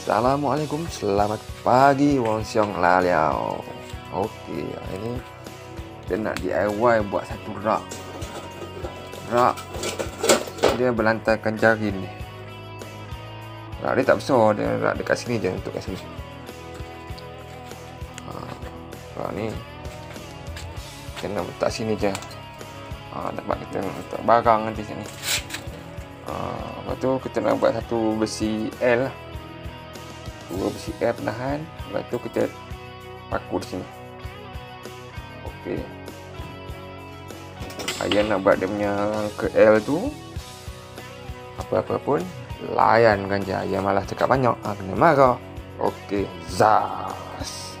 Assalamualaikum, selamat pagi Wong Siong Laliao. Okey, hari ni kita nak DIY buat satu rak. Rak dia berlantarkan jari ni. Rak dia tak besar, dia rak dekat sini je, untuk kat sini. Rak ni kita nak letak sini je. Tempat kita letak barang nanti sini. Lepas tu kita nak buat satu besi L lah. Dua besi L penahan. Lepas tu kita paku di sini. Okey. Ayah nak buat dia punya ke L tu, apa-apa pun layankan je. Ayah malas cakap banyak, kena marah. Okey, zas.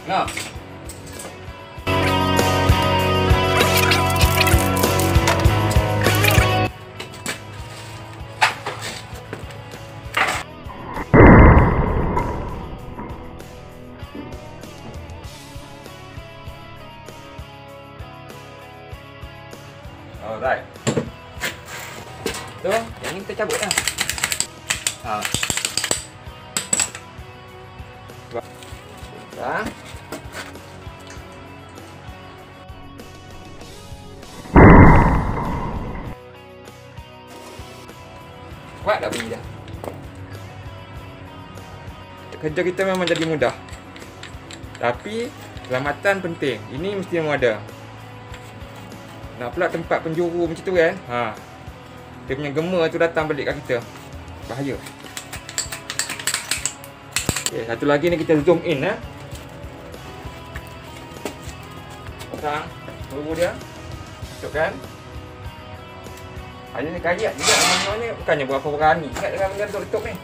Nah. Alright. Tu, yang ni kita cabut lah. Dah. Kuat tak bunyi dah? Kerja kita memang jadi mudah. Tapi keselamatan penting. Ini mesti memang ada. Nak pula tempat penjuru macam tu kan? Dia punya gema tu datang balik kat kita. bahaya. Okay, satu lagi ni kita zoom in pasang peluru dia. Masukkan. Ada ni kayak juga abang ni bukannya berapa berani sangat dengan benda letup ni.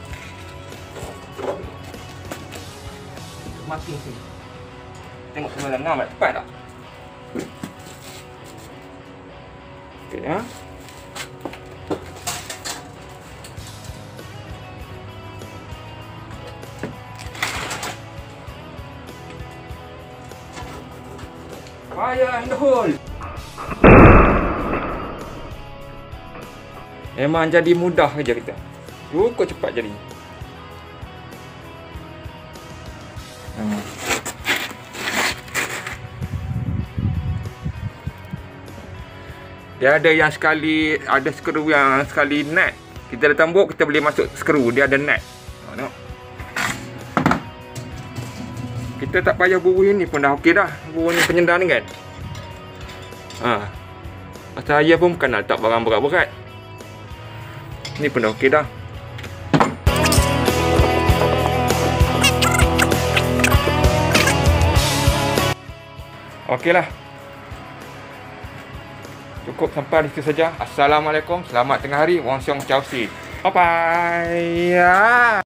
Mati sini. Tengok semua dalam nak cepat tak? Okey ya. Fire in the hole. Memang jadi mudah kerja kita. Cukup cepat jadi. Dia ada yang sekali, ada skru yang sekali nut. Kita dah tembok, kita boleh masuk skru. Dia ada nut. Tengok. Kita tak payah buruh ini pun dah okey dah. Buruh ni penyendang ni kan. Pasal saya pun bukan nak letak barang berat-berat. Ni pun dah okey dah. Okeylah. Cukup sampai di situ saja. Assalamualaikum. Selamat tengah hari. Wong Siong Chao Si. Bye bye.